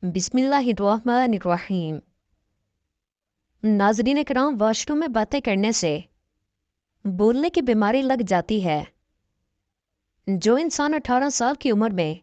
बिस्मिल्लाहिर्रहमानिर्रहीम। नाज़रीन किराम, वॉशरूम में बातें करने से बोलने की बीमारी लग जाती है। जो इंसान 18 साल की उम्र में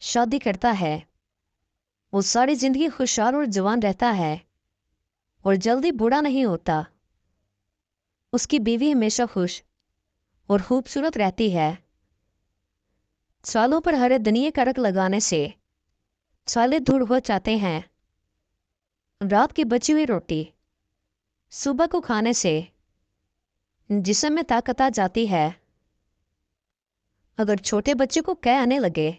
शादी करता है वो सारी ज़िंदगी खुशहाल और जवान रहता है और जल्दी बूढ़ा नहीं होता। उसकी बीवी हमेशा खुश और खूबसूरत रहती है। सालों पर हरे धनिये का रख लगाने से साले दूर हो जाते हैं। रात की बची हुई रोटी सुबह को खाने से जिस्म में ताकत आ जाती है। अगर छोटे बच्चे को कै आने लगे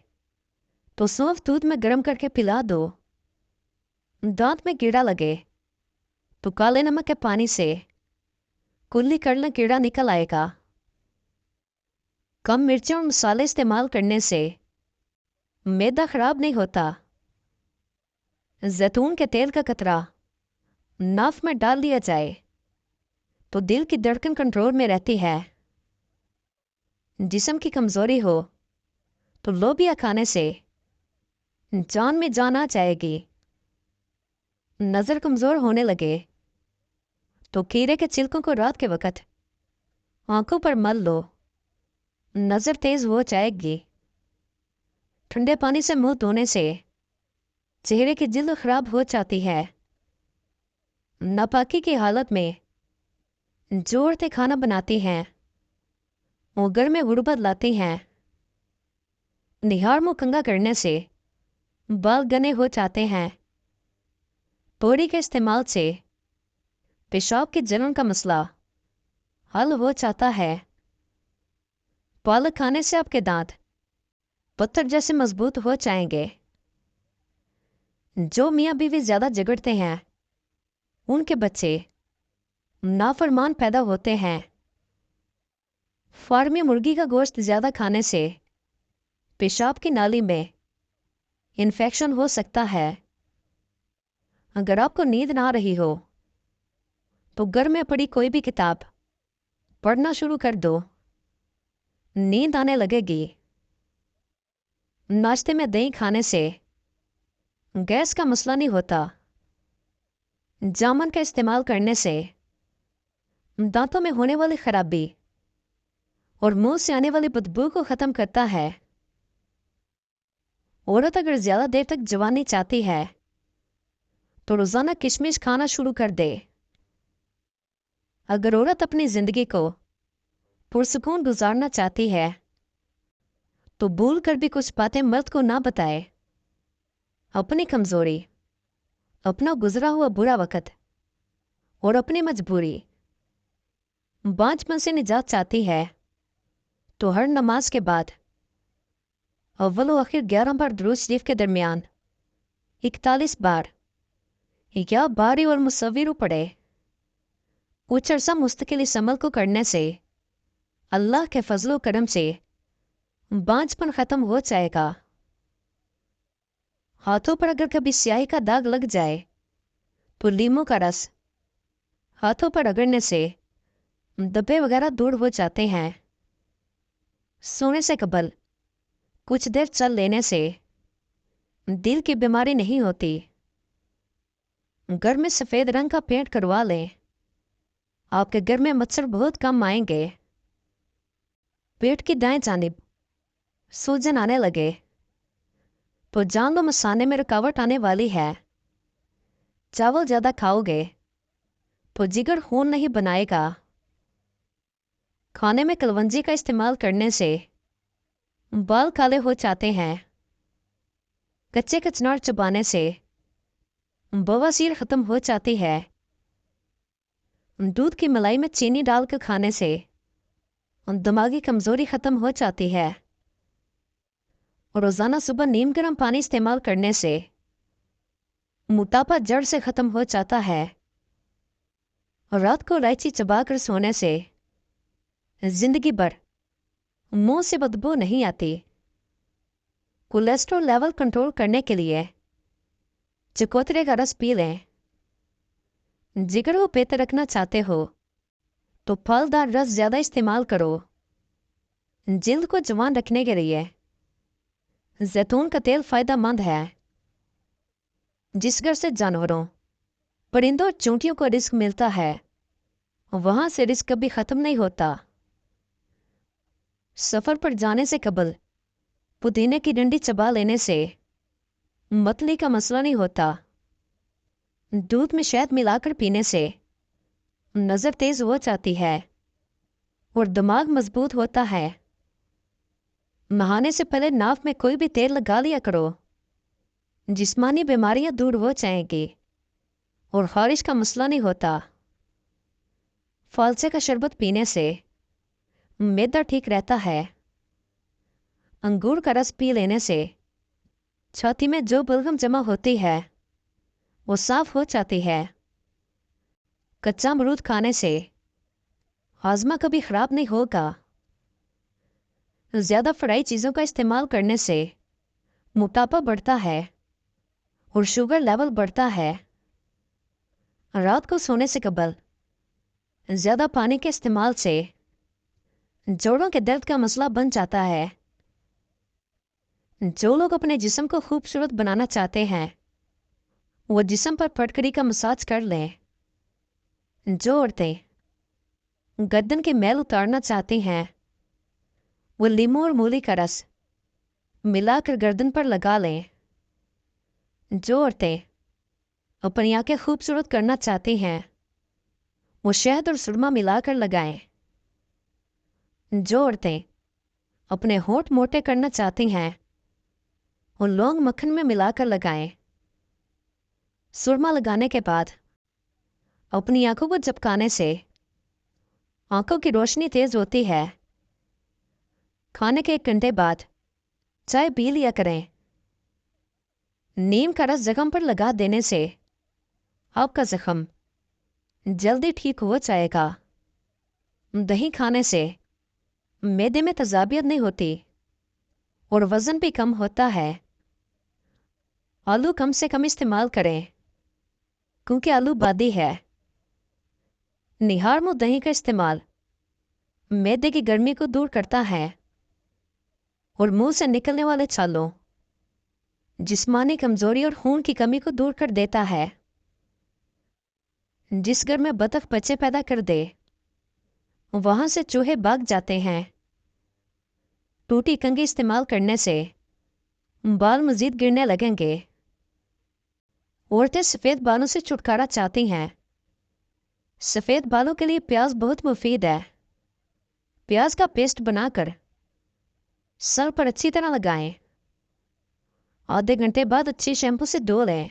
तो सौंफ दूध में गर्म करके पिला दो। दांत में कीड़ा लगे तो काले नमक के पानी से कुल्ली करना कीड़ा निकल आएगा। कम मिर्चें और मसाले इस्तेमाल करने से मैदा खराब नहीं होता। जैतून के तेल का कतरा नाफ में डाल दिया जाए तो दिल की धड़कन कंट्रोल में रहती है। जिस्म की कमजोरी हो तो लोबिया खाने से जान में जान आ जाएगी। नज़र कमज़ोर होने लगे तो खीरे के छिलकों को रात के वक़्त आंखों पर मल लो, नज़र तेज़ हो जाएगी। ठंडे पानी से मुंह धोने से चेहरे की जिल्द खराब हो जाती है। नापाकी की हालत में जो औरतें खाना बनाती हैं वो घर में गुर्बत लाती हैं। निहार मुँह कंघा करने से बाल घने हो जाते हैं। तोड़ी के इस्तेमाल से पेशाब के जलन का मसला हल हो जाता है। पालक खाने से आपके दांत पत्थर जैसे मजबूत हो जाएंगे। जो मियाँ बीवी ज्यादा झगड़ते हैं उनके बच्चे नाफरमान पैदा होते हैं। फार्मी मुर्गी का गोश्त ज्यादा खाने से पेशाब की नाली में इन्फेक्शन हो सकता है। अगर आपको नींद ना आ रही हो तो घर में पड़ी कोई भी किताब पढ़ना शुरू कर दो, नींद आने लगेगी। नाश्ते में दही खाने से गैस का मसला नहीं होता। जामुन का इस्तेमाल करने से दांतों में होने वाली खराबी और मुंह से आने वाली बदबू को खत्म करता है। औरत अगर ज्यादा देर तक जवानी चाहती है तो रोजाना किशमिश खाना शुरू कर दे। अगर औरत अपनी जिंदगी को पुरसुकून गुजारना चाहती है तो भूल कर भी कुछ बातें मर्द को ना बताए। अपनी कमजोरी, अपना गुजरा हुआ बुरा वक़्त और अपनी मजबूरी, बांझपन से निजात चाहती है तो हर नमाज के बाद अव्वल व आखिर 11 बार दुरूद शरीफ के दरमियान 41 बार या बारी और मुसव्विर पढ़े। कुछ अरसा मुस्तकिल इस अमल को करने से अल्लाह के फजलो करम से बांझपन खत्म हो जाएगा। हाथों पर अगर कभी स्याही का दाग लग जाए तो लीमू का रस हाथों पर रगड़ने से धब्बे वगैरह दूर हो जाते हैं। सोने से कबल कुछ देर चल लेने से दिल की बीमारी नहीं होती। घर में सफ़ेद रंग का पेंट करवा लें, आपके घर में मच्छर बहुत कम आएंगे। पेट की दाएं जानिब सूजन आने लगे तो जान लो मसाने में रुकावट आने वाली है। चावल ज़्यादा खाओगे तो जिगर खून नहीं बनाएगा। खाने में कलवंजी का इस्तेमाल करने से बाल काले हो जाते हैं। कच्चे कचनार चबाने से बवासीर खत्म हो जाती है। दूध की मलाई में चीनी डालकर खाने से दिमागी कमजोरी खत्म हो जाती है। रोजाना सुबह नीम गर्म पानी इस्तेमाल करने से मोटापा जड़ से खत्म हो जाता है। रात को इलायची चबाकर सोने से जिंदगी भर मुंह से बदबू नहीं आती। कोलेस्ट्रॉल लेवल कंट्रोल करने के लिए चकोतरे का रस पी लें। जिगर को बेहतर रखना चाहते हो तो फलदार रस ज्यादा इस्तेमाल करो। जिल्द को जवान रखने के लिए जैतून का तेल फायदेमंद है। जिस घर से जानवरों, परिंदों और चूंटियों को रिस्क मिलता है, वहां से रिस्क कभी खत्म नहीं होता। सफर पर जाने से कबल पुदीने की डंडी चबा लेने से मतली का मसला नहीं होता। दूध में शहद मिलाकर पीने से नजर तेज हो जाती है और दिमाग मजबूत होता है। नहाने से पहले नाव में कोई भी तेल लगा लिया करो, जिस्मानी बीमारियां दूर हो जाएंगी और खारिश का मसला नहीं होता। फालसे का शरबत पीने से मैदा ठीक रहता है। अंगूर का रस पी लेने से छाती में जो बलगम जमा होती है वो साफ हो जाती है। कच्चा अमरूद खाने से हाजमा कभी खराब नहीं होगा। ज्यादा फ्राई चीजों का इस्तेमाल करने से मोटापा बढ़ता है और शुगर लेवल बढ़ता है। रात को सोने से कबल ज्यादा पानी के इस्तेमाल से जोड़ों के दर्द का मसला बन जाता है। जो लोग अपने जिस्म को खूबसूरत बनाना चाहते हैं वो जिस्म पर फटकरी का मसाज कर लें। जो औरतें गर्दन के मैल उतारना चाहती हैं वो लीमू और मूली का रस मिलाकर गर्दन पर लगा लें। जो औरतें अपनी आंखें खूबसूरत करना चाहती हैं वो शहद और सुरमा मिलाकर लगाएं। जो औरतें अपने होंठ मोटे करना चाहती हैं वो लौंग मक्खन में मिलाकर लगाएं। सुरमा लगाने के बाद अपनी आंखों को झपकाने से आंखों की रोशनी तेज होती है। खाने के 1 घंटे बाद चाय पी लिया करें। नीम का रस जख्म पर लगा देने से आपका जख्म जल्दी ठीक हो जाएगा। दही खाने से मैदे में तजाबियत नहीं होती और वजन भी कम होता है। आलू कम से कम इस्तेमाल करें क्योंकि आलू बादी है। निहार मुंह दही का इस्तेमाल मैदे की गर्मी को दूर करता है और मुंह से निकलने वाले छालों, जिस्मानी कमजोरी और खून की कमी को दूर कर देता है। जिस घर में बतख बच्चे पैदा कर दे वहां से चूहे भाग जाते हैं। टूटी कंघी इस्तेमाल करने से बाल मजीद गिरने लगेंगे। औरतें सफेद बालों से छुटकारा चाहती हैं। सफेद बालों के लिए प्याज बहुत मुफीद है। प्याज का पेस्ट बनाकर सर पर अच्छी तरह लगाएं। आधे घंटे बाद अच्छी शैम्पू से धो लें।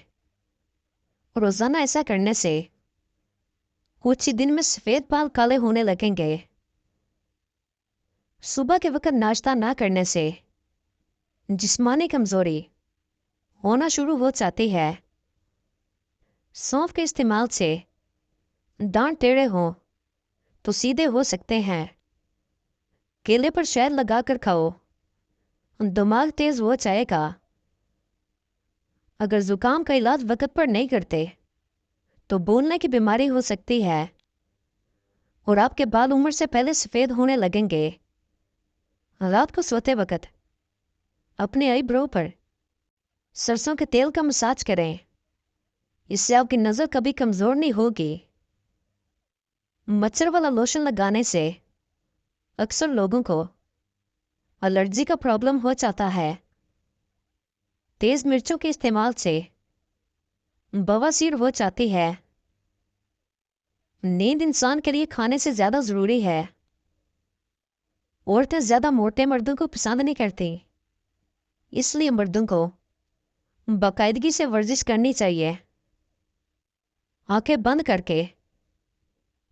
रोजाना ऐसा करने से कुछ ही दिन में सफेद बाल काले होने लगेंगे। सुबह के वक्त नाश्ता ना करने से जिस्मानी कमजोरी होना शुरू हो जाती है। सौंफ के इस्तेमाल से दांत टेढ़े हो तो सीधे हो सकते हैं। केले पर शहद लगाकर खाओ, दिमाग तेज हो जाएगा। अगर जुकाम का इलाज वक्त पर नहीं करते तो बोलने की बीमारी हो सकती है और आपके बाल उम्र से पहले सफेद होने लगेंगे। रात को सोते वक्त अपने आईब्रो पर सरसों के तेल का मसाज करें। इससे आपकी नजर कभी कमजोर नहीं होगी। मच्छर वाला लोशन लगाने से अक्सर लोगों को एलर्जी का प्रॉब्लम हो जाता है। तेज मिर्चों के इस्तेमाल से बवासीर हो जाती है। नींद इंसान के लिए खाने से ज्यादा जरूरी है। औरतें ज्यादा मोटे मर्दों को पसंद नहीं करती, इसलिए मर्दों को बाकायदगी से वर्जिश करनी चाहिए। आंखें बंद करके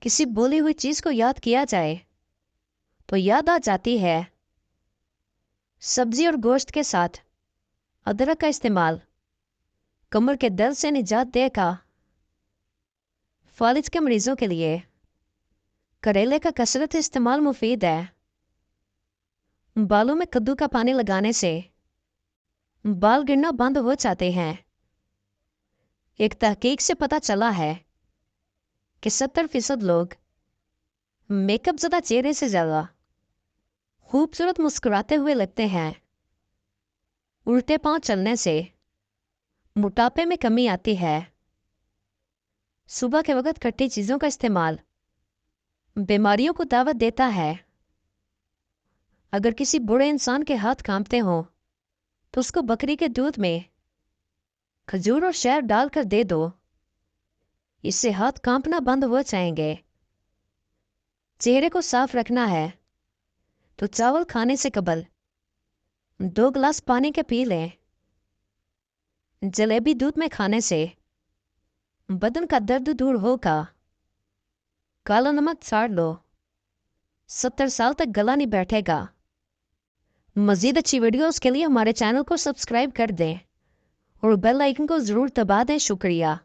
किसी बोली हुई चीज को याद किया जाए तो याद आ जाती है। सब्जी और गोश्त के साथ अदरक का इस्तेमाल कमर के दर्द से निजात देगा। फालिज के मरीजों के लिए करेले का कसरत इस्तेमाल मुफीद है। बालों में कद्दू का पानी लगाने से बाल गिरना बंद हो जाते हैं। एक तहकीक से पता चला है कि 70% लोग मेकअप ज़्यादा चेहरे से ज्यादा खूबसूरत मुस्कुराते हुए लगते हैं। उल्टे पांव चलने से मोटापे में कमी आती है। सुबह के वक्त खट्टी चीज़ों का इस्तेमाल बीमारियों को दावत देता है। अगर किसी बूढ़े इंसान के हाथ कांपते हों तो उसको बकरी के दूध में खजूर और शहद डालकर दे दो, इससे हाथ कांपना बंद हो जाएंगे। चेहरे को साफ रखना है तो चावल खाने से कबल 2 गिलास पानी के पी लें। जलेबी दूध में खाने से बदन का दर्द दूर होगा। काला नमक छाड़ लो, 70 साल तक गला नहीं बैठेगा। मज़ीद अच्छी वीडियोस के लिए हमारे चैनल को सब्सक्राइब कर दें और बेल आइकन को ज़रूर दबा दें। शुक्रिया।